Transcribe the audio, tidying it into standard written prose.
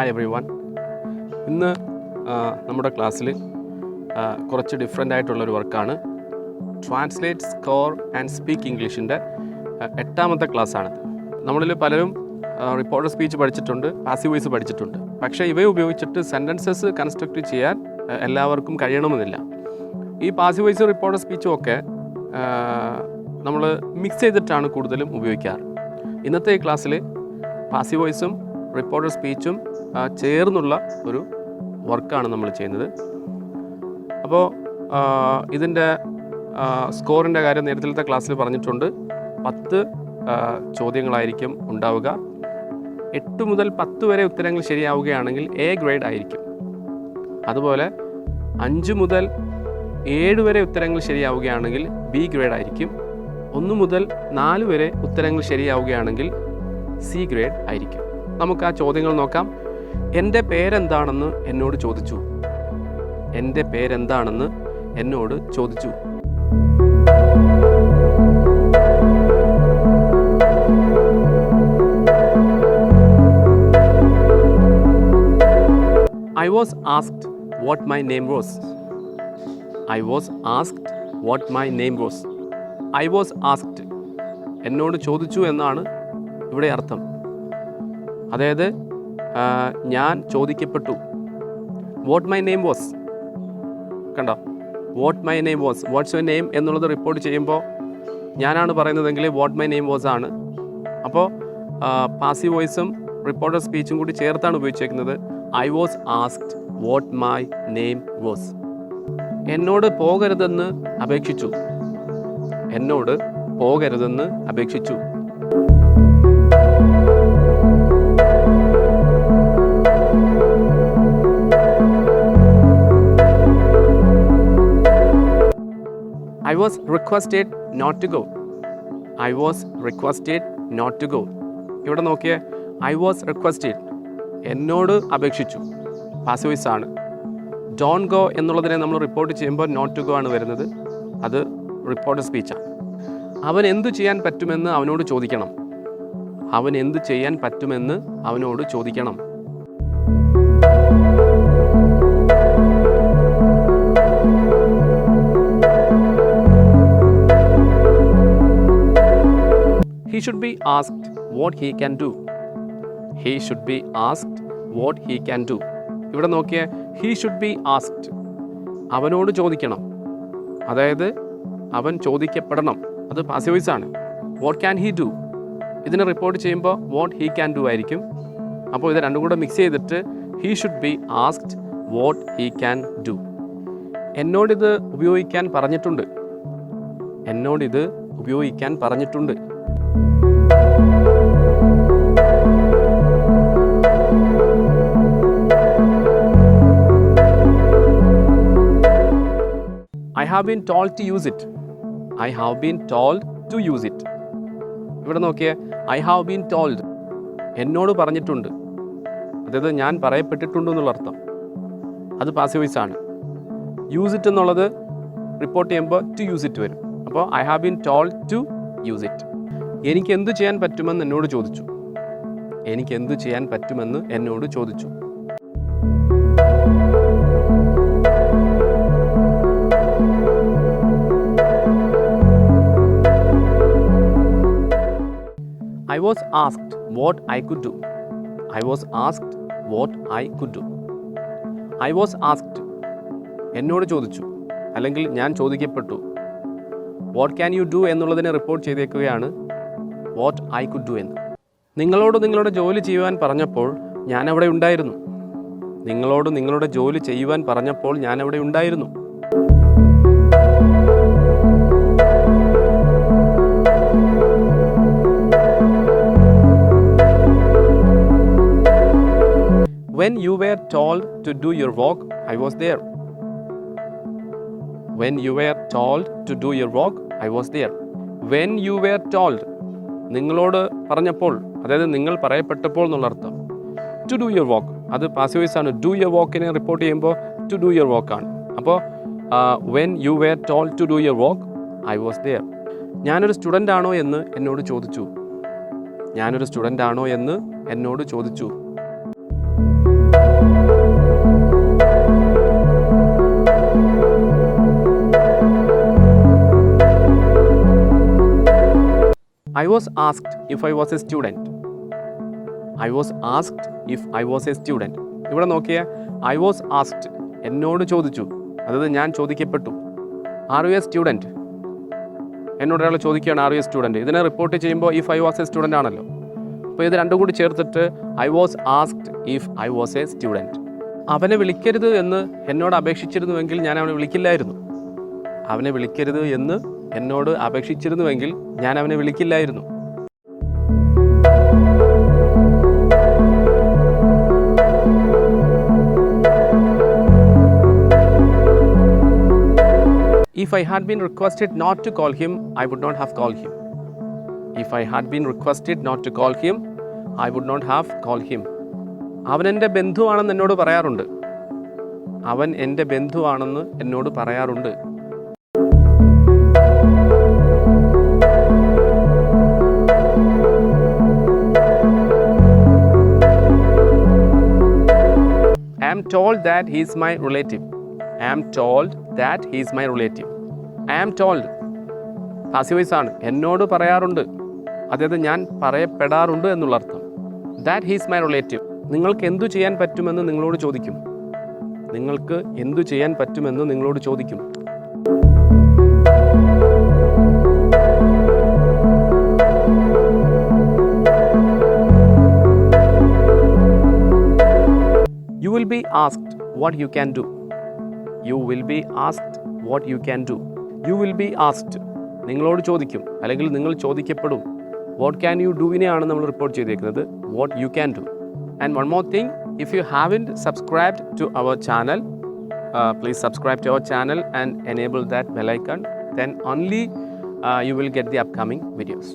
Hi every one. ഇന്ന് നമ്മുടെ ക്ലാസ്സിൽ കുറച്ച് ഡിഫറെൻ്റ് ആയിട്ടുള്ളൊരു വർക്കാണ്. ട്രാൻസ്ലേറ്റ്, സ്കോർ ആൻഡ് സ്പീക്ക് ഇംഗ്ലീഷിൻ്റെ 8ാമത്തെ ക്ലാസ്സാണ്. നമ്മളിൽ പലരും റിപ്പോർട്ടർ സ്പീച്ച് പഠിച്ചിട്ടുണ്ട്, പാസീവ് വോയിസ് പഠിച്ചിട്ടുണ്ട്. പക്ഷേ ഇവയെ ഉപയോഗിച്ചിട്ട് സെൻറ്റൻസസ് കൺസ്ട്രക്റ്റ് ചെയ്യാൻ എല്ലാവർക്കും കഴിയണമെന്നില്ല. ഈ പാസീവ് വോയിസ്, റിപ്പോർട്ടർ സ്പീച്ചും ഒക്കെ നമ്മൾ മിക്സ് ചെയ്തിട്ടാണ് കൂടുതലും ഉപയോഗിക്കാറ്. ഇന്നത്തെ ഈ ക്ലാസ്സിൽ പാസീവ് വോയിസും റിപ്പോർട്ടർ സ്പീച്ചും ചേർന്നുള്ള ഒരു വർക്കാണ് നമ്മൾ ചെയ്യുന്നത്. അപ്പോൾ ഇതിൻ്റെ സ്കോറിൻ്റെ കാര്യം നേരത്തെ ക്ലാസ്സിൽ പറഞ്ഞിട്ടുണ്ട്. 10 ചോദ്യങ്ങളായിരിക്കും ഉണ്ടാവുക. 8 മുതൽ 10 വരെ ഉത്തരങ്ങൾ ശരിയാവുകയാണെങ്കിൽ A ഗ്രേഡ് ആയിരിക്കും. അതുപോലെ 5 മുതൽ 7 വരെ ഉത്തരങ്ങൾ ശരിയാവുകയാണെങ്കിൽ B ഗ്രേഡ് ആയിരിക്കും. 1 മുതൽ 4 വരെ ഉത്തരങ്ങൾ ശരിയാവുകയാണെങ്കിൽ C ഗ്രേഡ് ആയിരിക്കും. നമുക്ക് ആ ചോദ്യങ്ങൾ നോക്കാം. എൻ്റെ പേരെന്താണെന്ന് എന്നോട് ചോദിച്ചു. എൻ്റെ പേരെന്താണെന്ന് എന്നോട് ചോദിച്ചു. I was asked what my name was. I was asked what my name was. I was asked. എന്നോട് ചോദിച്ചു എന്നാണ് ഇവിടെ അർത്ഥം. അതായത് ഞാൻ ചോദിക്കപ്പെട്ടു. What my name was. കണ്ടോ, what my name was, what's your name എന്നുള്ളത് റിപ്പോർട്ട് ചെയ്യുമ്പോൾ ഞാനാണ് പറയുന്നതെങ്കിൽ വാട്ട് മൈ നെയിം വാസ് ആണ്. അപ്പോൾ പാസീവ് വോയിസും റിപ്പോർട്ടർ സ്പീച്ചും കൂടി ചേർത്താണ് ഉപയോഗിച്ചേക്കുന്നത്. I was asked what my name was. എന്നോട് പോകരുതെന്ന് അപേക്ഷിച്ചു. എന്നോട് പോകരുതെന്ന് അപേക്ഷിച്ചു. I was requested not to go. I was requested not to go. ഇവിടെ നോക്കിയേ, I was requested, എന്നോട് അപേക്ഷിച്ചു, പാസീവ് വോയിസ് ആണ്. ഡോൺ ഗോ എന്നുള്ളതിനെ നമ്മൾ റിപ്പോർട്ട് ചെയ്യുമ്പോൾ നോട്ട് ടു ഗോ ആണ് വരുന്നത്. അത് റിപ്പോർട്ടർ സ്പീച്ചാണ്. അവൻ എന്തു ചെയ്യാൻ പറ്റുമെന്ന് അവനോട് ചോദിക്കണം. അവൻ എന്ത് ചെയ്യാൻ പറ്റുമെന്ന് അവനോട് ചോദിക്കണം. He should be asked what he can do. He should be asked what he can do. ഇവിടെ നോക്കിയേ, he should be asked, അവനോട് ചോദിക്കണം. അതായത് അവൻ ചോദിക്കപ്പെടണം. അത് പാസീവ് വോയിസ് ആണ്. What can he do? ഇതിനെ റിപ്പോർട്ട് ചെയ്യുമ്പോൾ what he can do ആയിരിക്കും. അപ്പോൾ ഇത് രണ്ടും കൂടെ മിക്സ് ചെയ്തിട്ട് he should be asked what he can do. എന്നോടിത് ഉപയോഗിക്കാൻ പറഞ്ഞിട്ടുണ്ട്. എന്നോടിത് ഉപയോഗിക്കാൻ പറഞ്ഞിട്ടുണ്ട്. I have been told to use it. I have been told to use it. ഇവിടെ നോക്കിയേ, I have been told, എന്നോട് പറഞ്ഞിട്ടുണ്ട്. അതായത് ഞാൻ പറയപ്പെട്ടിട്ടുണ്ട് എന്നുള്ള അർത്ഥം. അത് പാസീവ് വോയിസ് ആണ്. യൂസ് ഇറ്റ് എന്നുള്ളത് റിപ്പോർട്ട് ചെയ്യുമ്പോൾ ടു യൂസ് ഇറ്റ് വരും. അപ്പോൾ I have been told to use it. എനിക്ക് എന്ത് ചെയ്യാൻ പറ്റുമെന്ന് എന്നോട് ചോദിച്ചു. എനിക്ക് എന്ത് ചെയ്യാൻ പറ്റുമെന്ന് എന്നോട് ചോദിച്ചു. I was asked what I could do. I was asked what I could do. I was asked, എന്നോട് ചോദിച്ചു, അല്ലെങ്കിൽ ഞാൻ ചോദിക്കപ്പെട്ടു. What can you do എന്നുള്ളതിനെ report ചെയ്തേക്കുകയാണ് what I could do എന്ന്. നിങ്ങളോട് നിങ്ങളുടെ ജോലി ചെയ്യുവാൻ പറഞ്ഞപ്പോൾ ഞാൻ അവിടെ ഉണ്ടായിരുന്നു. നിങ്ങളോട് നിങ്ങളുടെ ജോലി ചെയ്യുവാൻ പറഞ്ഞപ്പോൾ ഞാൻ അവിടെ ഉണ്ടായിരുന്നു. When you were told to do your work, I was there. When you were told to do your work, I was there. When you were told, നിങ്ങളോട് പറഞ്ഞപ്പോൾ, അതായത് നിങ്ങൾ പറയപ്പെട്ടപ്പോൾ എന്നുള്ള അർത്ഥം. To do your work, അത് പാസീവ് വോയിസ് ആണ്. Do your workനെ report ചെയ്യുമ്പോൾ to do your work ആണ്. അപ്പോൾ when you were told to do your work, I was there. ഞാനൊരു സ്റ്റുഡൻ്റ് ആണോ എന്ന് എന്നോട് ചോദിച്ചു. ഞാനൊരു സ്റ്റുഡൻ്റ് ആണോ എന്ന് എന്നോട് ചോദിച്ചു. I was asked if I was a student. I was asked if I was a student. ഇവിടെ നോക്കിയേ, I was asked, എന്നോട് ചോദിച്ചു, അതായത് ഞാൻ ചോദിക്കപ്പെട്ടു. Are you a student? എന്നോട് ഒരാൾ ചോദിക്കുകയാണ്, Are you a student? ഇതിനെ റിപ്പോർട്ട് ചെയ്യുമ്പോൾ if I was a student ആണല്ലോ. അപ്പോൾ ഇത് രണ്ടും കൂടി ചേർത്തിട്ട് I was asked if I was a student. അവനെ വിളിക്കരുത് എന്ന് എന്നോട് അപേക്ഷിച്ചിരുന്നുവെങ്കിൽ ഞാൻ അവനെ വിളിക്കില്ലായിരുന്നു. അവനെ വിളിക്കരുത് എന്ന് എന്നോട് അപേക്ഷിച്ചിരുന്നുവെങ്കിൽ ഞാൻ അവനെ വിളിക്കില്ലായിരുന്നു. If I had been requested not to call him, I would not have called him. If I had been requested not to call him, I would not have called him. അവൻ എൻ്റെ ബന്ധുവാണെന്ന് എന്നോട് പറയാറുണ്ട്. അവൻ എൻ്റെ ബന്ധുവാണെന്ന് എന്നോട് പറയാറുണ്ട്. I am told that he is my relative. I am told that he is my relative. I am told passive voice ആണ്. എന്നോട് പറയാറുണ്ട്, അതായത് ഞാൻ പറയപ്പെടാറുണ്ട് എന്നുള്ള അർത്ഥം. That he is my relative. നിങ്ങൾക്ക് എന്തു ചെയ്യാൻ പറ്റുമെന്ന് നിങ്ങളോട് ചോദിക്കും. നിങ്ങൾക്ക് എന്തു ചെയ്യാൻ പറ്റുമെന്ന് നിങ്ങളോട് ചോദിക്കും. You will be asked what you can do. You will be asked what you can do. You will be asked. നിങ്ങളോട് ചോദിക്കും, അല്ലെങ്കിൽ നിങ്ങൾ ചോദിക്കപ്പെടും. What can you do നെയാണ് നമ്മൾ റിപ്പോർട്ട് ചെയ്തേക്കുന്നത്. What you can do. And one more thing, if you haven't subscribed to our channel, please subscribe to our channel and enable that bell icon. Then only you will get the upcoming videos.